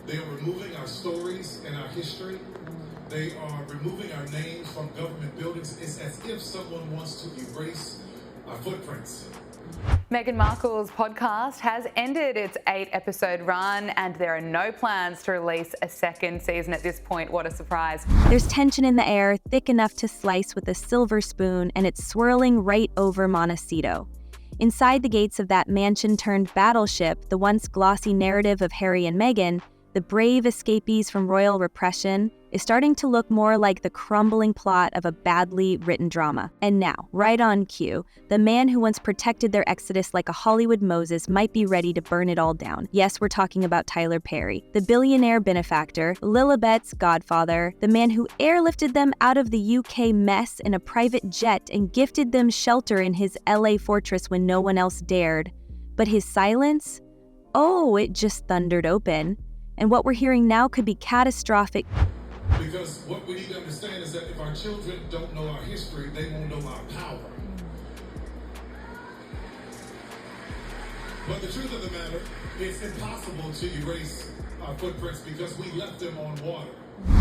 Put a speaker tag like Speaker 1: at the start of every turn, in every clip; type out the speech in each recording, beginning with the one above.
Speaker 1: They are removing our stories and our history. They are removing our names from government buildings. It's as if someone wants to erase our footprints.
Speaker 2: Meghan Markle's podcast has ended its 8-episode run, and there are no plans to release a second season at this point. What a surprise.
Speaker 3: There's tension in the air, thick enough to slice with a silver spoon, and it's swirling right over Montecito. Inside the gates of that mansion-turned-battleship, the once glossy narrative of Harry and Meghan, the brave escapees from royal repression, is starting to look more like the crumbling plot of a badly written drama. And now, right on cue, the man who once protected their exodus like a Hollywood Moses might be ready to burn it all down. Yes, we're talking about Tyler Perry, the billionaire benefactor, Lilibet's godfather, the man who airlifted them out of the UK mess in a private jet and gifted them shelter in his LA fortress when no one else dared. But his silence? Oh, it just thundered open. And what we're hearing now could be catastrophic.
Speaker 1: Because what we need to understand is that if our children don't know our history, they won't know our power. But the truth of the matter, it's impossible to erase our footprints because we left them on water.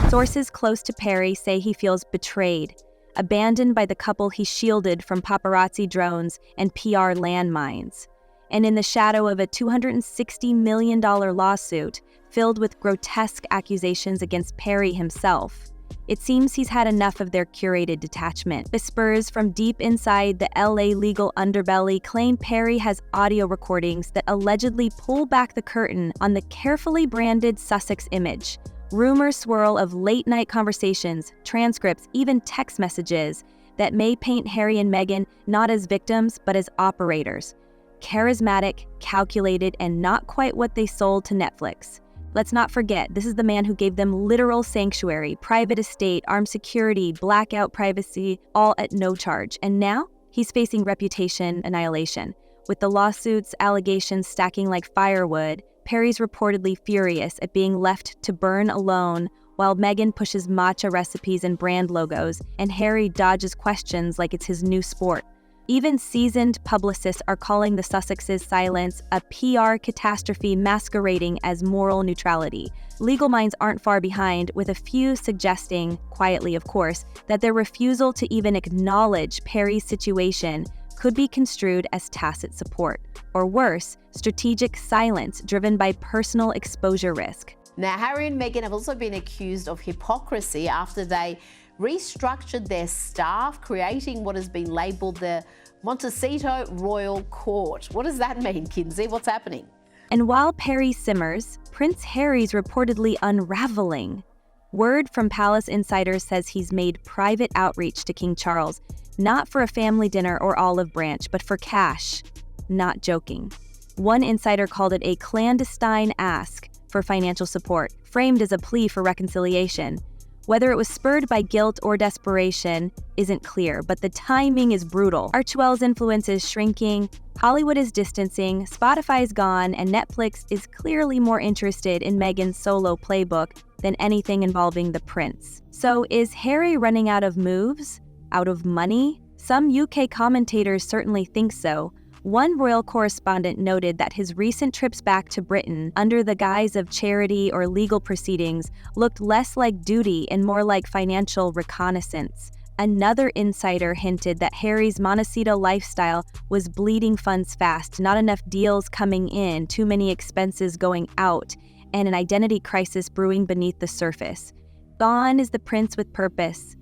Speaker 3: Sources close to Perry say he feels betrayed, abandoned by the couple he shielded from paparazzi drones and PR landmines. And in the shadow of a $260 million lawsuit filled with grotesque accusations against Perry himself, it seems he's had enough of their curated detachment. Whispers from deep inside the LA legal underbelly claim Perry has audio recordings that allegedly pull back the curtain on the carefully branded Sussex image. Rumors swirl of late-night conversations, transcripts, even text messages that may paint Harry and Meghan not as victims but as operators. Charismatic, calculated, and not quite what they sold to Netflix. Let's not forget, this is the man who gave them literal sanctuary, private estate, armed security, blackout privacy, all at no charge. And now, he's facing reputation annihilation. With the lawsuits, allegations stacking like firewood, Perry's reportedly furious at being left to burn alone, while Meghan pushes matcha recipes and brand logos, and Harry dodges questions like it's his new sport. Even seasoned publicists are calling the Sussexes' silence a PR catastrophe masquerading as moral neutrality. Legal minds aren't far behind, with a few suggesting, quietly of course, that their refusal to even acknowledge Perry's situation could be construed as tacit support, or worse, strategic silence driven by personal exposure risk.
Speaker 4: Now, Harry and Meghan have also been accused of hypocrisy after they restructured their staff, creating what has been labelled the Montecito Royal Court. What does that mean, Kinsey? What's happening?
Speaker 3: And while Perry simmers, Prince Harry's reportedly unraveling. Word from palace insiders says he's made private outreach to King Charles, not for a family dinner or olive branch, but for cash. Not joking. One insider called it a clandestine ask for financial support, framed as a plea for reconciliation. Whether it was spurred by guilt or desperation isn't clear, but the timing is brutal. Archewell's influence is shrinking, Hollywood is distancing, Spotify is gone, and Netflix is clearly more interested in Meghan's solo playbook than anything involving the prince. So is Harry running out of moves? Out of money? Some UK commentators certainly think so. One royal correspondent noted that his recent trips back to Britain, under the guise of charity or legal proceedings, looked less like duty and more like financial reconnaissance. Another insider hinted that Harry's Montecito lifestyle was bleeding funds fast, not enough deals coming in, too many expenses going out, and an identity crisis brewing beneath the surface. Gone is the prince with purpose.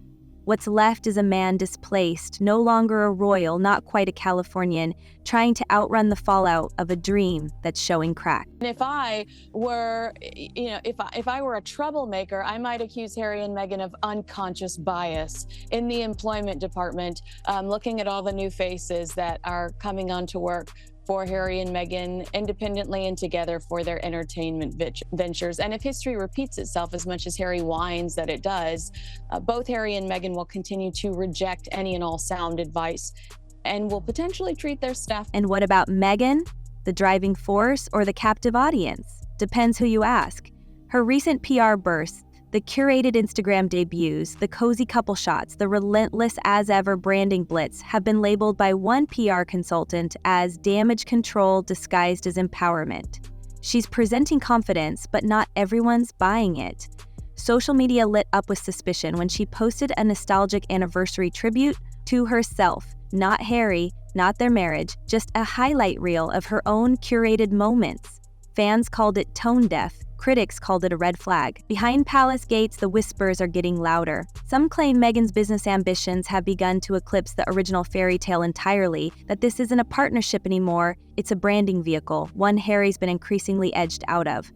Speaker 3: What's left is a man displaced, no longer a royal, not quite a Californian, trying to outrun the fallout of a dream that's showing crack.
Speaker 5: And if I were, if I were a troublemaker, I might accuse Harry and Meghan of unconscious bias in the employment department, looking at all the new faces that are coming onto work for Harry and Meghan independently and together for their entertainment ventures. And if history repeats itself as much as Harry whines that it does, both Harry and Meghan will continue to reject any and all sound advice and will potentially treat their staff.
Speaker 3: And what about Meghan? The driving force or the captive audience? Depends who you ask. Her recent PR bursts, the curated Instagram debuts, the cozy couple shots, the relentless as-ever branding blitz have been labeled by one PR consultant as damage control disguised as empowerment. She's presenting confidence, but not everyone's buying it. Social media lit up with suspicion when she posted a nostalgic anniversary tribute to herself, not Harry, not their marriage, just a highlight reel of her own curated moments. Fans called it tone deaf. Critics called it a red flag. Behind palace gates, the whispers are getting louder. Some claim Meghan's business ambitions have begun to eclipse the original fairy tale entirely, that this isn't a partnership anymore, it's a branding vehicle, one Harry's been increasingly edged out of.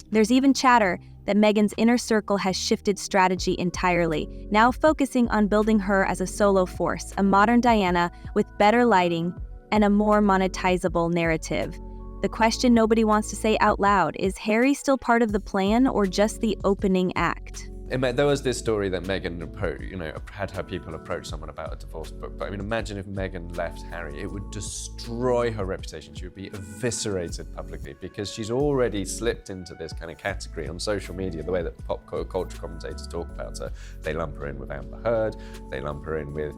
Speaker 3: There's even chatter that Meghan's inner circle has shifted strategy entirely, now focusing on building her as a solo force, a modern Diana with better lighting and a more monetizable narrative. The question nobody wants to say out loud is Harry still part of the plan or just the opening act?
Speaker 6: There was this story that Meghan had her people approach someone about a divorce book. But I mean, imagine if Meghan left Harry, it would destroy her reputation. She would be eviscerated publicly because she's already slipped into this kind of category on social media, the way that pop culture commentators talk about her. They lump her in with Amber Heard, they lump her in with,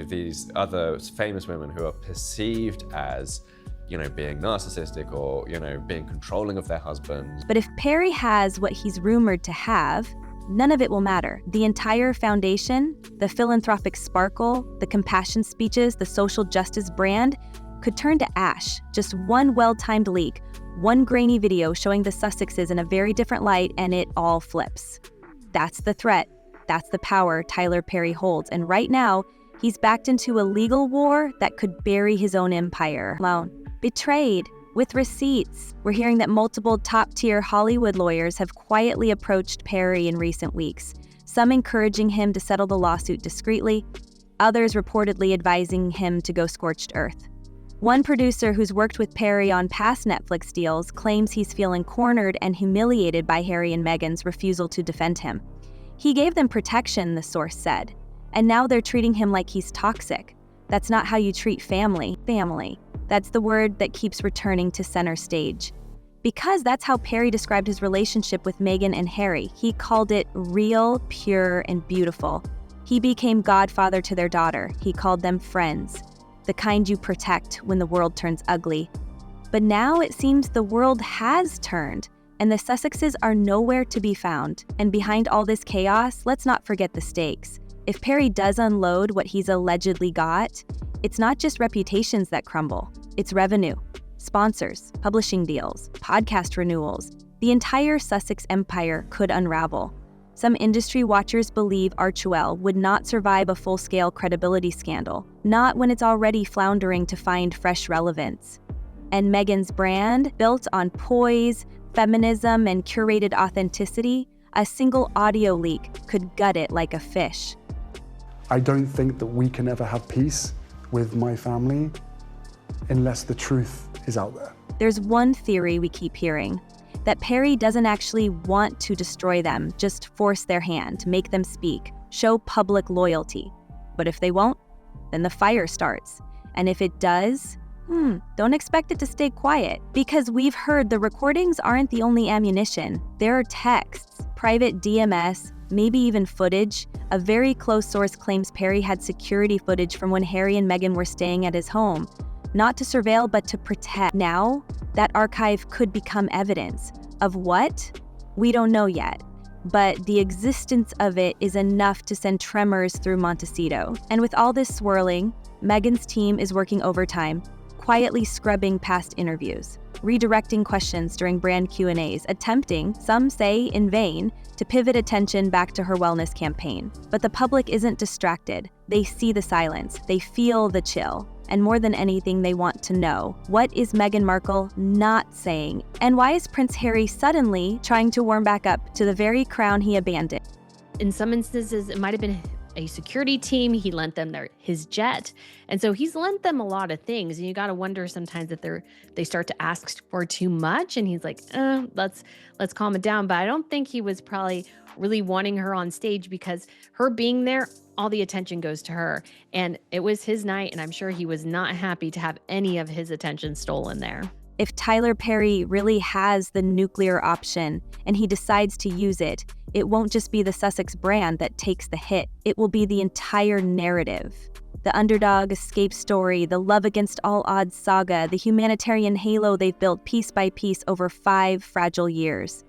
Speaker 6: these other famous women who are perceived as being narcissistic or, being controlling of their husbands.
Speaker 3: But if Perry has what he's rumored to have, none of it will matter. The entire foundation, the philanthropic sparkle, the compassion speeches, the social justice brand, could turn to ash. Just one well-timed leak, one grainy video showing the Sussexes in a very different light, and it all flips. That's the threat. That's the power Tyler Perry holds. And right now, he's backed into a legal war that could bury his own empire alone. Betrayed, with receipts. We're hearing that multiple top-tier Hollywood lawyers have quietly approached Perry in recent weeks, some encouraging him to settle the lawsuit discreetly, others reportedly advising him to go scorched earth. One producer who's worked with Perry on past Netflix deals claims he's feeling cornered and humiliated by Harry and Meghan's refusal to defend him. He gave them protection, the source said, and now they're treating him like he's toxic. That's not how you treat family. That's the word that keeps returning to center stage. Because that's how Perry described his relationship with Meghan and Harry. He called it real, pure, and beautiful. He became godfather to their daughter. He called them friends, the kind you protect when the world turns ugly. But now it seems the world has turned, and the Sussexes are nowhere to be found. And behind all this chaos, let's not forget the stakes. If Perry does unload what he's allegedly got, it's not just reputations that crumble, it's revenue, sponsors, publishing deals, podcast renewals. The entire Sussex empire could unravel. Some industry watchers believe Archewell would not survive a full-scale credibility scandal, not when it's already floundering to find fresh relevance. And Meghan's brand, built on poise, feminism, and curated authenticity, a single audio leak could gut it like a fish.
Speaker 7: I don't think that we can ever have peace with my family unless the truth is out there.
Speaker 3: There's one theory we keep hearing, that Perry doesn't actually want to destroy them, just force their hand, make them speak, show public loyalty. But if they won't, then the fire starts. And if it does, don't expect it to stay quiet, because we've heard the recordings aren't the only ammunition. There are texts, private DMS, maybe even footage. A very close source claims Perry had security footage from when Harry and Meghan were staying at his home, not to surveil but to protect. Now, that archive could become evidence. Of what? We don't know yet, but the existence of it is enough to send tremors through Montecito. And with all this swirling, Meghan's team is working overtime, quietly scrubbing past interviews, redirecting questions during brand Q&As, attempting, some say in vain, to pivot attention back to her wellness campaign. But the public isn't distracted. They see the silence, they feel the chill, and more than anything, they want to know, what is Meghan Markle not saying? And why is Prince Harry suddenly trying to warm back up to the very crown he abandoned?
Speaker 8: In some instances, it might have been a security team. He lent them his jet. And so he's lent them a lot of things. And you got to wonder sometimes if they start to ask for too much. And he's like, let's calm it down. But I don't think he was probably really wanting her on stage, because her being there, all the attention goes to her. And it was his night. And I'm sure he was not happy to have any of his attention stolen there.
Speaker 3: If Tyler Perry really has the nuclear option and he decides to use it, it won't just be the Sussex brand that takes the hit. It will be the entire narrative. The underdog escape story, the love against all odds saga, the humanitarian halo they've built piece by piece over 5 fragile years.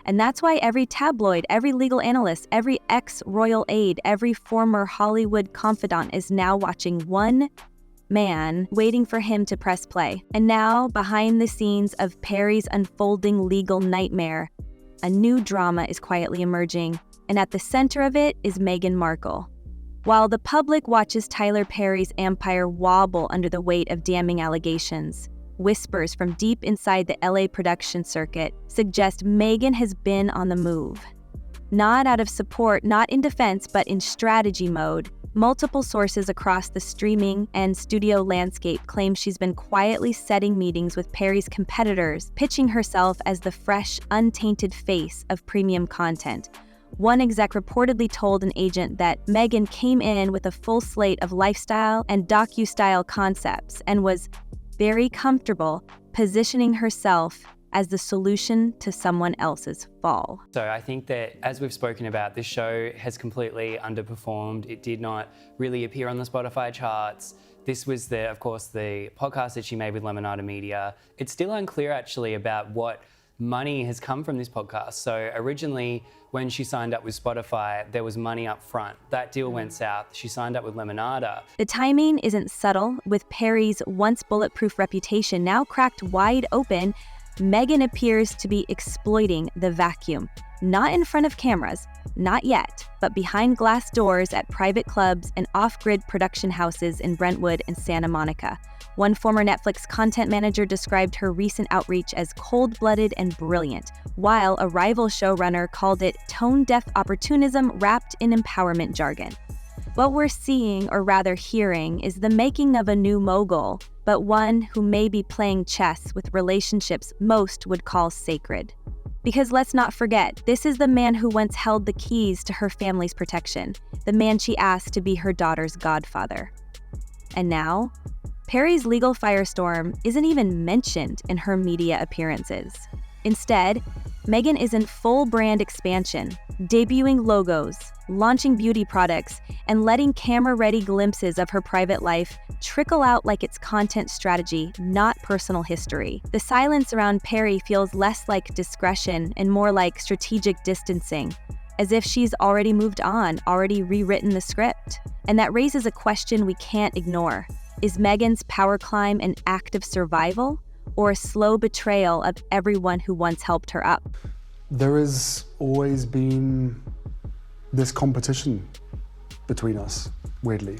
Speaker 3: And that's why every tabloid, every legal analyst, every ex-royal aide, every former Hollywood confidant is now watching one man, waiting for him to press play. And now, behind the scenes of Perry's unfolding legal nightmare, a new drama is quietly emerging, and at the center of it is Meghan Markle. While the public watches Tyler Perry's empire wobble under the weight of damning allegations, whispers from deep inside the LA production circuit suggest Meghan has been on the move. Not out of support, not in defense, but in strategy mode, multiple sources across the streaming and studio landscape claim she's been quietly setting meetings with Perry's competitors, pitching herself as the fresh, untainted face of premium content. One exec reportedly told an agent that Meghan came in with a full slate of lifestyle and docu-style concepts and was very comfortable positioning herself as the solution to someone else's fall.
Speaker 9: So I think that, as we've spoken about, this show has completely underperformed. It did not really appear on the Spotify charts. This was, of course, the podcast that she made with Lemonada Media. It's still unclear, actually, about what money has come from this podcast. So originally, when she signed up with Spotify, there was money up front. That deal went south. She signed up with Lemonada.
Speaker 3: The timing isn't subtle. With Perry's once bulletproof reputation now cracked wide open, Meghan appears to be exploiting the vacuum. Not in front of cameras, not yet, but behind glass doors at private clubs and off-grid production houses in Brentwood and Santa Monica. One former Netflix content manager described her recent outreach as cold-blooded and brilliant, while a rival showrunner called it tone-deaf opportunism wrapped in empowerment jargon. What we're seeing, or rather hearing, is the making of a new mogul, but one who may be playing chess with relationships most would call sacred. Because let's not forget, this is the man who once held the keys to her family's protection, the man she asked to be her daughter's godfather. And now, Perry's legal firestorm isn't even mentioned in her media appearances. Instead, Meghan is in full brand expansion, debuting logos, launching beauty products, and letting camera-ready glimpses of her private life trickle out like it's content strategy, not personal history. The silence around Perry feels less like discretion and more like strategic distancing, as if she's already moved on, already rewritten the script. And that raises a question we can't ignore. Is Meghan's power climb an act of survival or a slow betrayal of everyone who once helped her up?
Speaker 7: There has always been this competition between us, weirdly.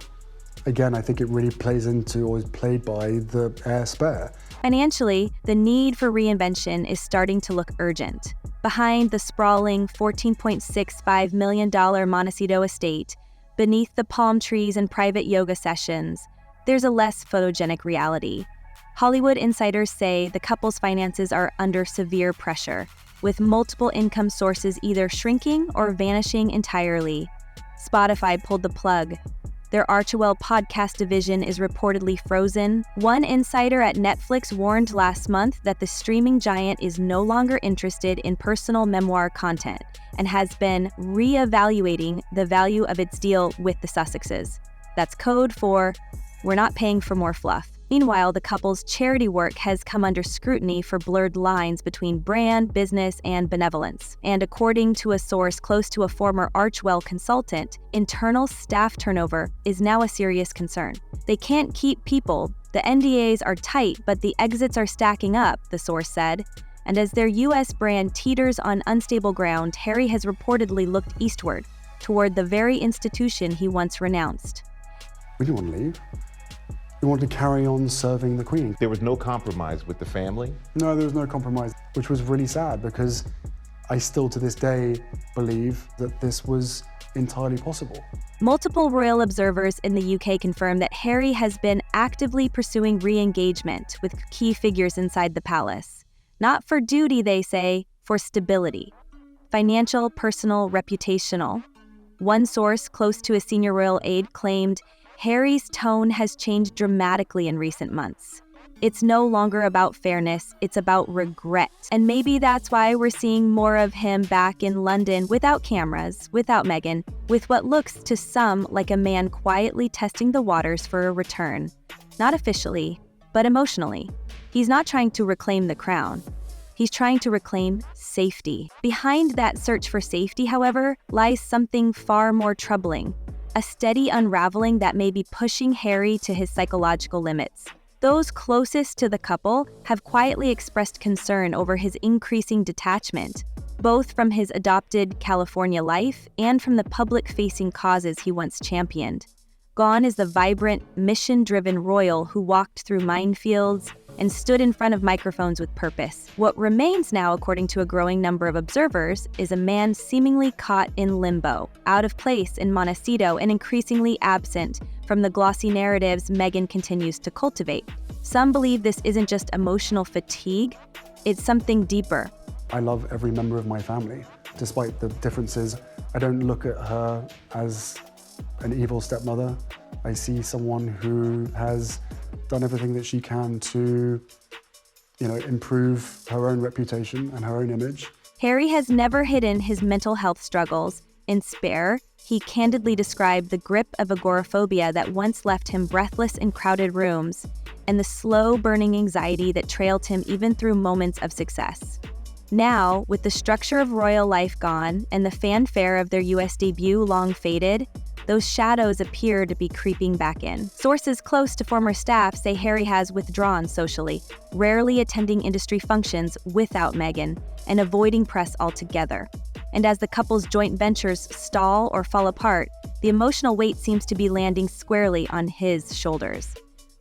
Speaker 7: Again, I think it really plays into, or is played by, the heir spare.
Speaker 3: Financially, the need for reinvention is starting to look urgent. Behind the sprawling $14.65 million Montecito estate, beneath the palm trees and private yoga sessions, there's a less photogenic reality. Hollywood insiders say the couple's finances are under severe pressure, with multiple income sources either shrinking or vanishing entirely. Spotify pulled the plug. Their Archewell podcast division is reportedly frozen. One insider at Netflix warned last month that the streaming giant is no longer interested in personal memoir content and has been re-evaluating the value of its deal with the Sussexes. That's code for, we're not paying for more fluff. Meanwhile, the couple's charity work has come under scrutiny for blurred lines between brand, business, and benevolence. And according to a source close to a former Archewell consultant, internal staff turnover is now a serious concern. They can't keep people. The NDAs are tight, but the exits are stacking up, the source said. And as their U.S. brand teeters on unstable ground, Harry has reportedly looked eastward, toward the very institution he once renounced.
Speaker 7: We didn't want to leave. We wanted to carry on serving the Queen.
Speaker 10: There was no compromise with the family?
Speaker 7: No, there was no compromise, which was really sad because I still to this day believe that this was entirely possible.
Speaker 3: Multiple royal observers in the UK confirm that Harry has been actively pursuing re-engagement with key figures inside the palace. Not for duty, they say, for stability. Financial, personal, reputational. One source close to a senior royal aide claimed Harry's tone has changed dramatically in recent months. It's no longer about fairness, it's about regret. And maybe that's why we're seeing more of him back in London without cameras, without Meghan, with what looks to some like a man quietly testing the waters for a return. Not officially, but emotionally. He's not trying to reclaim the crown. He's trying to reclaim safety. Behind that search for safety, however, lies something far more troubling. A steady unraveling that may be pushing Harry to his psychological limits. Those closest to the couple have quietly expressed concern over his increasing detachment, both from his adopted California life and from the public-facing causes he once championed. Gone is the vibrant, mission-driven royal who walked through minefields and stood in front of microphones with purpose. What remains now, according to a growing number of observers, is a man seemingly caught in limbo, out of place in Montecito and increasingly absent from the glossy narratives Meghan continues to cultivate. Some believe this isn't just emotional fatigue, it's something deeper.
Speaker 7: I love every member of my family. Despite the differences, I don't look at her as an evil stepmother. I see someone who has done everything that she can to, improve her own reputation and her own image.
Speaker 3: Harry has never hidden his mental health struggles. In Spare, he candidly described the grip of agoraphobia that once left him breathless in crowded rooms, and the slow-burning anxiety that trailed him even through moments of success. Now, with the structure of royal life gone and the fanfare of their US debut long faded, those shadows appear to be creeping back in. Sources close to former staff say Harry has withdrawn socially, rarely attending industry functions without Meghan, and avoiding press altogether. And as the couple's joint ventures stall or fall apart, the emotional weight seems to be landing squarely on his shoulders.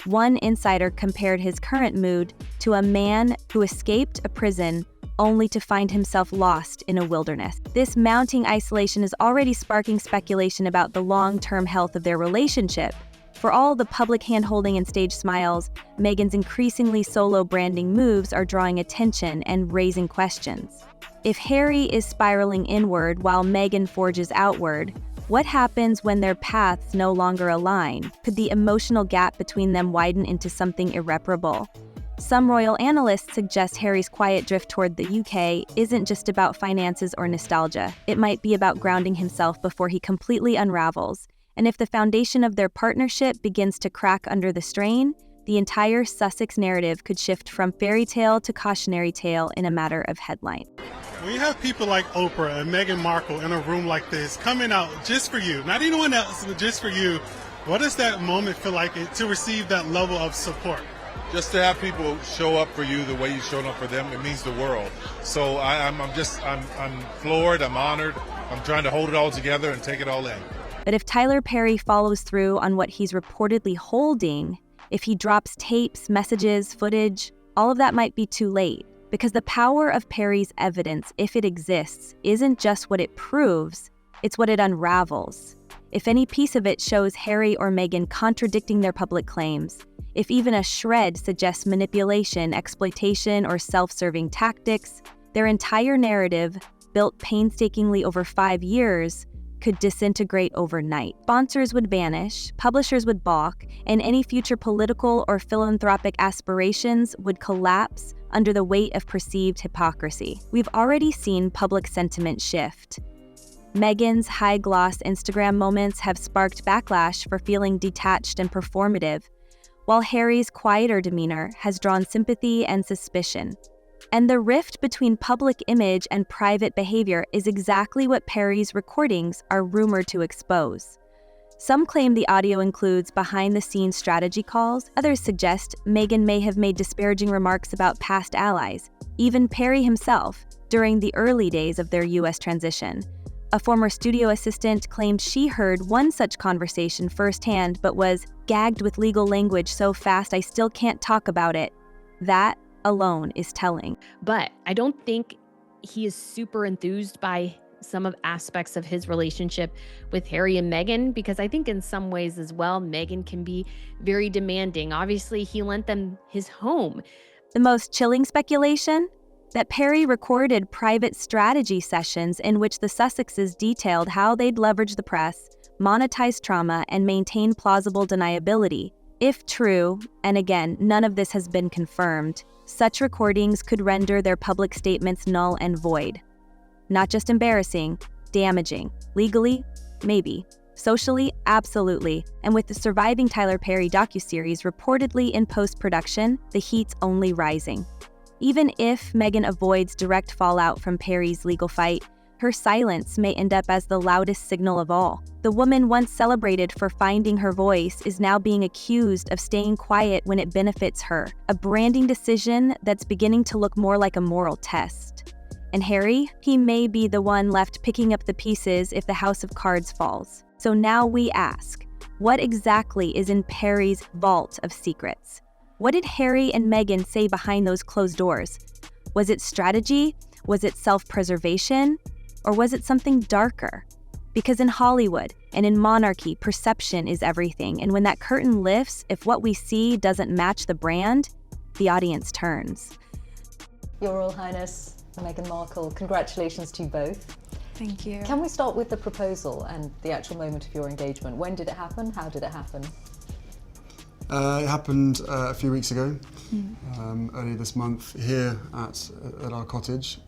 Speaker 3: One insider compared his current mood to a man who escaped a prison only to find himself lost in a wilderness. This mounting isolation is already sparking speculation about the long-term health of their relationship. For all the public hand-holding and stage smiles, Meghan's increasingly solo branding moves are drawing attention and raising questions. If Harry is spiraling inward while Meghan forges outward, what happens when their paths no longer align? Could the emotional gap between them widen into something irreparable? Some royal analysts suggest Harry's quiet drift toward the UK isn't just about finances or nostalgia. It might be about grounding himself before he completely unravels. And if the foundation of their partnership begins to crack under the strain, the entire Sussex narrative could shift from fairy tale to cautionary tale in a matter of headline.
Speaker 11: When you have people like Oprah and Meghan Markle in a room like this, coming out just for you, not anyone else, but just for you, what does that moment feel like to receive that level of support?
Speaker 12: Just to have people show up for you the way you showed up for them, it means the world. So I'm floored, I'm honored, I'm trying to hold it all together and take it all in.
Speaker 3: But if Tyler Perry follows through on what he's reportedly holding, if he drops tapes, messages, footage, all of that might be too late. Because the power of Perry's evidence, if it exists, isn't just what it proves, it's what it unravels. If any piece of it shows Harry or Meghan contradicting their public claims, if even a shred suggests manipulation, exploitation, or self-serving tactics, their entire narrative, built painstakingly over 5 years, could disintegrate overnight. Sponsors would vanish, publishers would balk, and any future political or philanthropic aspirations would collapse under the weight of perceived hypocrisy. We've already seen public sentiment shift. Meghan's high-gloss Instagram moments have sparked backlash for feeling detached and performative, while Harry's quieter demeanor has drawn sympathy and suspicion. And the rift between public image and private behavior is exactly what Perry's recordings are rumored to expose. Some claim the audio includes behind-the-scenes strategy calls. Others suggest Meghan may have made disparaging remarks about past allies, even Perry himself, during the early days of their U.S. transition. A former studio assistant claimed she heard one such conversation firsthand but was gagged with legal language so fast I still can't talk about it. That alone is telling.
Speaker 8: But I don't think he is super enthused by some of aspects of his relationship with Harry and Meghan, because I think in some ways as well, Meghan can be very demanding. Obviously, he lent them his home.
Speaker 3: The most chilling speculation? That Perry recorded private strategy sessions in which the Sussexes detailed how they'd leverage the press, monetize trauma, and maintain plausible deniability. If true, and again, none of this has been confirmed, such recordings could render their public statements null and void. Not just embarrassing, damaging. Legally? Maybe. Socially? Absolutely. And with the surviving Tyler Perry docuseries reportedly in post-production, the heat's only rising. Even if Meghan avoids direct fallout from Perry's legal fight, her silence may end up as the loudest signal of all. The woman once celebrated for finding her voice is now being accused of staying quiet when it benefits her, a branding decision that's beginning to look more like a moral test. And Harry, he may be the one left picking up the pieces if the house of cards falls. So now we ask, what exactly is in Perry's vault of secrets? What did Harry and Meghan say behind those closed doors? Was it strategy? Was it self-preservation? Or was it something darker? Because in Hollywood and in monarchy, perception is everything. And when that curtain lifts, if what we see doesn't match the brand, the audience turns.
Speaker 13: Your Royal Highness, Meghan Markle, congratulations to you both.
Speaker 14: Thank you.
Speaker 13: Can we start with the proposal and the actual moment of your engagement? When did it happen? How did it happen?
Speaker 7: It happened a few weeks ago, earlier this month, here at our cottage.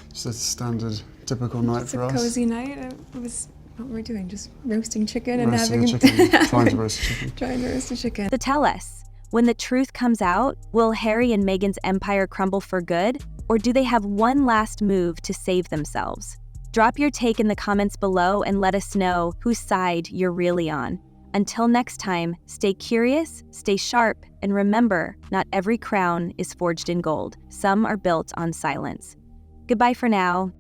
Speaker 7: Just a standard, typical night for us.
Speaker 14: It's a cozy night. It was what we're doing, just roasting chicken and
Speaker 7: Roasting
Speaker 14: having
Speaker 7: a chicken, trying to roast a chicken.
Speaker 14: Trying to roast a chicken.
Speaker 3: So tell us, when the truth comes out, will Harry and Meghan's empire crumble for good? Or do they have one last move to save themselves? Drop your take in the comments below and let us know whose side you're really on. Until next time, stay curious, stay sharp, and remember, not every crown is forged in gold. Some are built on silence. Goodbye for now.